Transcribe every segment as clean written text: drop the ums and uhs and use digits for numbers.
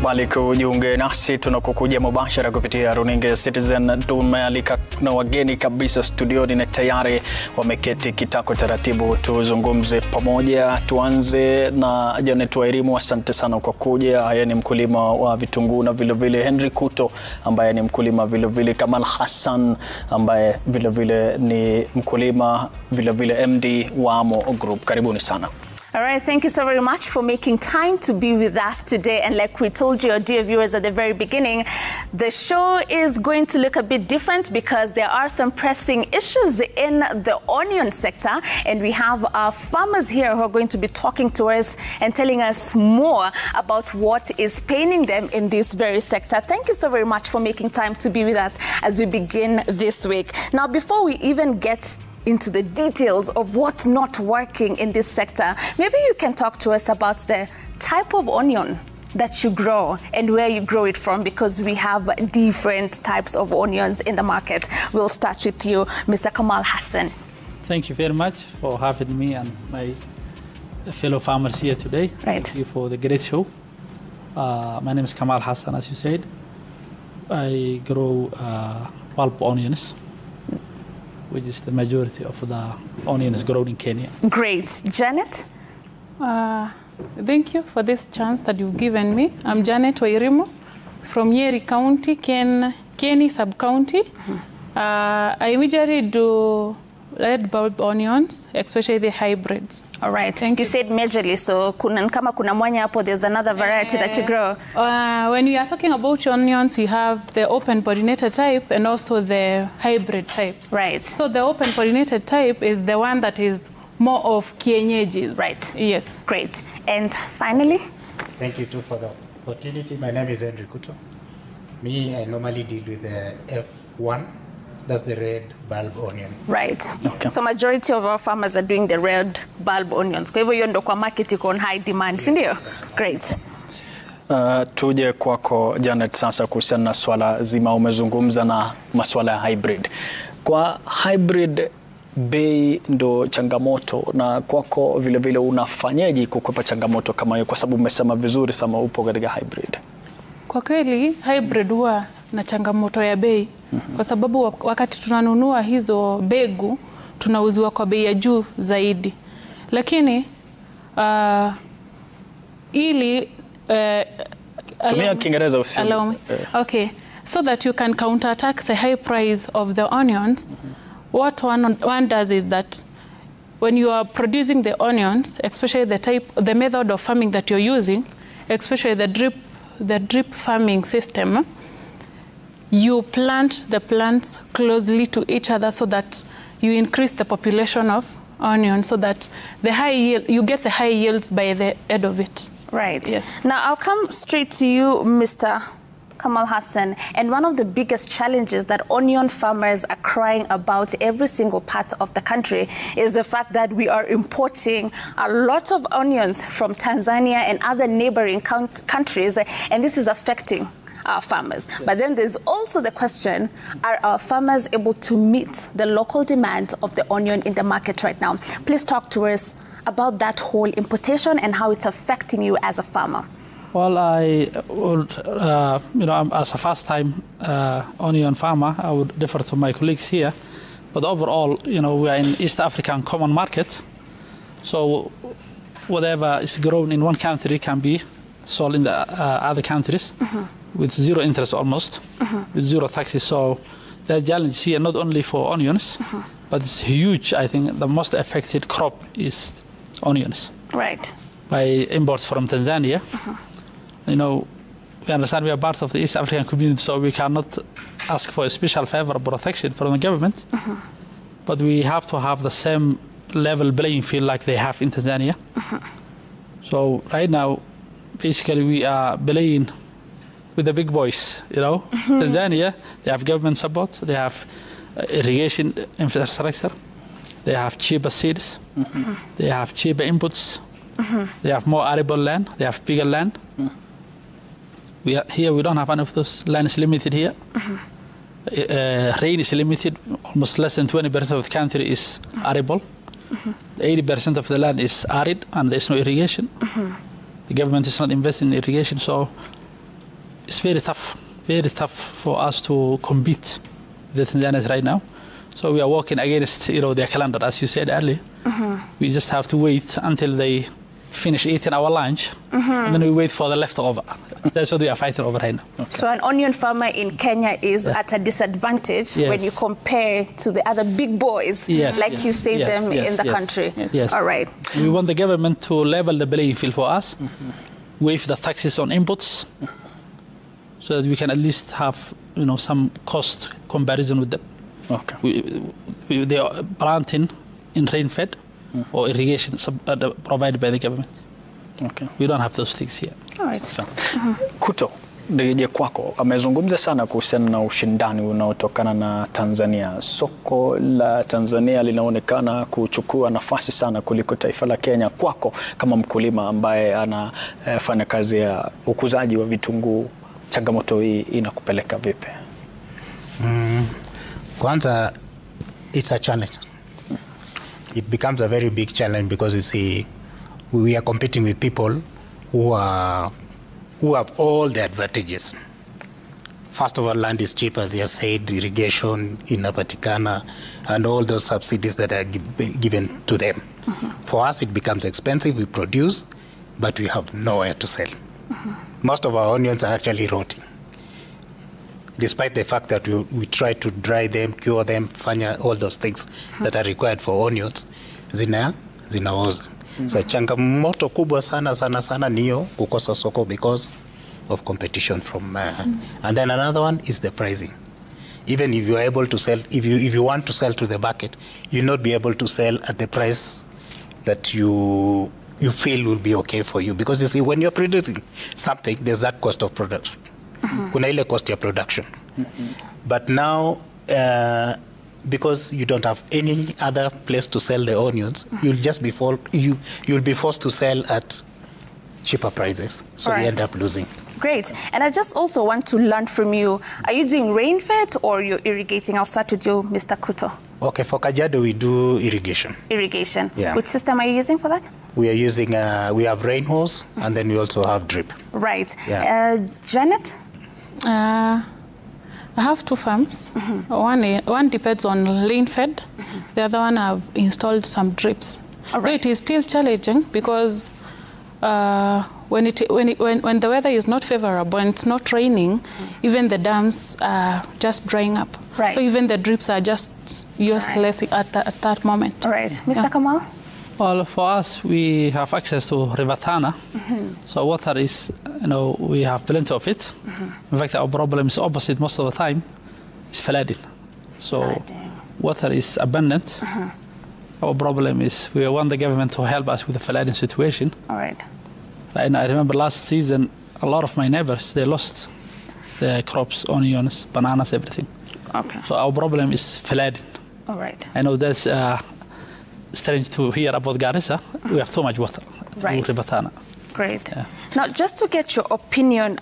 Tumekubali kujiunge nasi, tunakukuja mubashara kupitia runinga ya Citizen. Tumealika na wageni kabisa studioni na tayari wameketi kitako taratibu, tuzungumze pamoja. Tuanze na Janet Wairimu, asante sana kwa kuja. Yeye ni mkulima wa vitunguu na vile vile Henry Kuto ambaye ni mkulima vile vile, Kamal Hassan ambaye vile vile ni mkulima vile vile MD wa Amo Group. Karibuni sana. All right, thank you so very much for making time to be with us today. And like we told you, dear viewers, at the very beginning, the show is going to look a bit different because there are some pressing issues in the onion sector. And we have our farmers here who are going to be talking to us and telling us more about what is paining them in this very sector. Thank you so very much for making time to be with us as we begin this week. Now, before we even get into the details of what's not working in this sector, maybe you can talk to us about the type of onion that you grow and where you grow it from, because we have different types of onions in the market. We'll start with you, Mr. Kamal Hassan. Thank you very much for having me and my fellow farmers here today. Right. Thank you for the great show. My name is Kamal Hassan, as you said. I grow pulp onions, which is the majority of the onions grown in Kenya. Great. Janet? Thank you for this chance that you've given me. I'm Janet Wairimu from Nyeri County, Kieni Sub-County. I usually do red bulb onions, especially the hybrids. All right. Thank you. You said majorly, so kama kuna mwanya hapo, there's another variety that you grow. When we are talking about onions, we have the open pollinated type and also the hybrid types. Right. So the open pollinated type is the one that is more of kienyeji. Right. Yes. Great. And finally? Thank you too for the opportunity. My name is Henry Kuto. Me, I normally deal with the F1. That's the red bulb onion. Right. Okay. So majority of our farmers are doing the red bulb onions. Kwa hivyo hiyo ndo kwa market iko on high demand, si ndio? Great. Tuje kwako Janet sasa kuhusiana na swala zima, umezungumza na masuala ya hybrid. Kwa hybrid bei ndo changamoto, na kwako vile vile unafanyaje kukwepa changamoto kama hiyo, kwa sababu umesema vizuri sama upo katika hybrid? Kwa kweli hybrid huwa na changamoto ya bei, kwa sababu wakati tunanunua hizo mbegu tunauziwa kwa bei ya juu zaidi. Lakini ili tumia Kiingereza useme. Okay, so that you can counterattack the high price of the onions, what one does is that when you are producing the onions, especially the method of farming that you're using, especially the drip farming system, you plant the plants closely to each other so that you increase the population of onions, so that you get the high yields by the end of it. Right. Yes. Now I'll come straight to you, Mr. Kamal Hassan. And one of the biggest challenges that onion farmers are crying about every single part of the country is the fact that we are importing a lot of onions from Tanzania and other neighboring countries, and this is affecting our farmers. Yes. But then there's also the question, are our farmers able to meet the local demand of the onion in the market right now? Please talk to us about that whole importation and how it's affecting you as a farmer. Well, I would, as a first-time onion farmer, I would defer to my colleagues here. But overall, we are in East African common market. So whatever is grown in one country can be sold in the other countries with zero interest almost, with zero taxes. So the challenge here, not only for onions, but it's huge. I think the most affected crop is onions. Right. By imports from Tanzania. We understand we are part of the East African community, so we cannot ask for a special favor or protection from the government. But we have to have the same level playing field like they have in Tanzania. So right now, basically, we are playing with the big boys, Tanzania, they have government support, they have irrigation infrastructure, they have cheaper seeds, they have cheaper inputs, they have more arable land, they have bigger land. Here we don't have any of those. Land is limited here. Rain is limited. Almost less than 20% of the country is arable. 80% of the land is arid and there's no irrigation. The government is not investing in irrigation, so it's very tough for us to compete with the Tanzanians right now. So we are working against, their calendar, as you said earlier. We just have to wait until they finish eating our lunch, and then we wait for the leftover. That's what we are fighting over right now. Okay. So an onion farmer in Kenya is at a disadvantage when you compare to the other big boys, you say them in the country. Yes. All right. We want the government to level the playing field for us, waive the taxes on inputs, so that we can at least have, some cost comparison with them. Okay. They are planting in rain-fed or irrigation provided by the government. Okay. We don't have those things here. All right. So, Kuto, nije kwako, amezungumza sana kuhusiana na ushindani unaotokana na Tanzania. Soko la Tanzania linaonekana kuchukua nafasi sana kuliko taifa la Kenya. Kwako kama mkulima ambaye anafanya kazi ya ukuzaji wa vitunguu, changamoto hii inakupeleka vipi? Kwanza, it's a challenge. It becomes a very big challenge because you see, we are competing with people who have all the advantages. First of all, land is cheap, as you said, irrigation, inapatikana, and all those subsidies that are given to them. For us, it becomes expensive. We produce, but we have nowhere to sell. Most of our onions are actually rotting, despite the fact that we try to dry them, cure them, fanya all those things that are required for onions, zinaoza. So changamoto kubwa sana niyo kukosa soko because of competition from and then another one is the pricing. Even if you are able to sell, if you want to sell to the market, you'll not be able to sell at the price that you feel will be okay for you, because you see, when you're producing something, there's that cost of production. Kuna ile cost of production. But now because you don't have any other place to sell the onions, you'll just be you'll be forced to sell at cheaper prices. So you end up losing. Great. And I just also want to learn from you. Are you doing rain-fed or you're irrigating? I'll start with you, Mr. Kuto. Okay, for Kajiado, we do irrigation. Irrigation. Yeah. Which system are you using for that? We are using, we have rain hose, and then we also have drip. Right. Yeah. Janet? I have two farms. One depends on rain-fed. The other one I've installed some drips. All right. It is still challenging because when the weather is not favorable and it's not raining, even the dams are just drying up. Right. So even the drips are just useless at that moment. All right. Mr. Kamal? Well, for us, we have access to River Tana. So water is, we have plenty of it. In fact, our problem is opposite most of the time. It's flooding. So water is abundant. Our problem is we want the government to help us with the flooding situation. All right. And I remember last season, a lot of my neighbors, they lost their crops, onions, bananas, everything. Okay. So our problem is flooding. All right. I know that's strange to hear about Garissa. We have too much water. Right. River Tana. Great. Yeah. Now, just to get your opinion,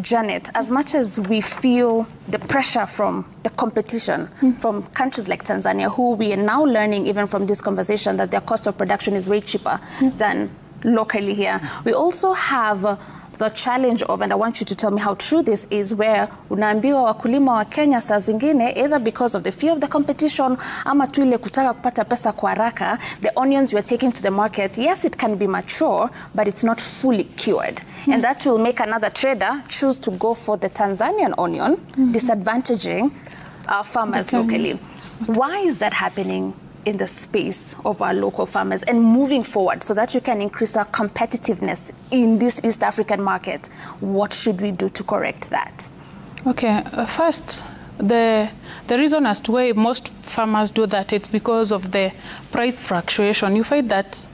Janet, as much as we feel the pressure from the competition from countries like Tanzania, who we are now learning even from this conversation that their cost of production is way cheaper than locally here, we also have the challenge of, and I want you to tell me how true this is, where unaambiwa wakulima wa Kenya saa zingine, either because of the fear of the competition ama tu ile kutaka kupata pesa kwa haraka, the onions you are taking to the market, yes, it can be mature, but it's not fully cured. And that will make another trader choose to go for the Tanzanian onion, disadvantaging farmers locally. Why is that happening in the space of our local farmers and moving forward so that you can increase our competitiveness in this East African market? What should we do to correct that? Okay, first, the reason as to why most farmers do that, it's because of the price fluctuation. You find that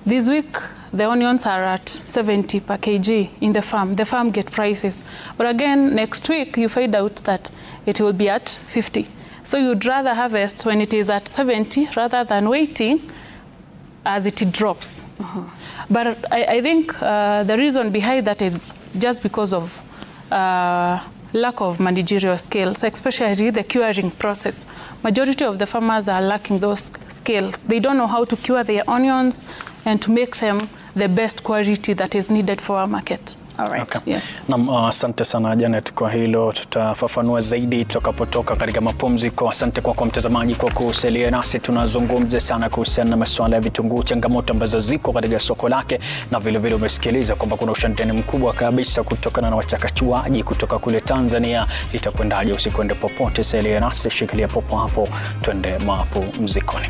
this week the onions are at 70 per kg in the farm. The farm get prices. But again, next week you find out that it will be at 50. So you'd rather harvest when it is at 70 rather than waiting as it drops. But I think the reason behind that is just because of lack of managerial skills, especially the curing process. Majority of the farmers are lacking those skills. They don't know how to cure their onions. and to make them the best quality that is needed for our market. All right. Okay. Yes. Na asante sana Janet kwa hilo, tutafafanua zaidi tutakapotoka katika mapumziko. Asante kwa mtazamaji kwa kusalia nasi. Tunazungumza sana kuhusiana na masuala ya vitunguu, changamoto ambazo ziko katika soko lake, na vile vile umesikiliza kwamba kuna ushindani mkubwa kabisa kutokana na wachakachuaji kutoka kule Tanzania. Itakwendaje? Usikwende popote, salia nasi, shikilia popo hapo, twende mapumzikoni.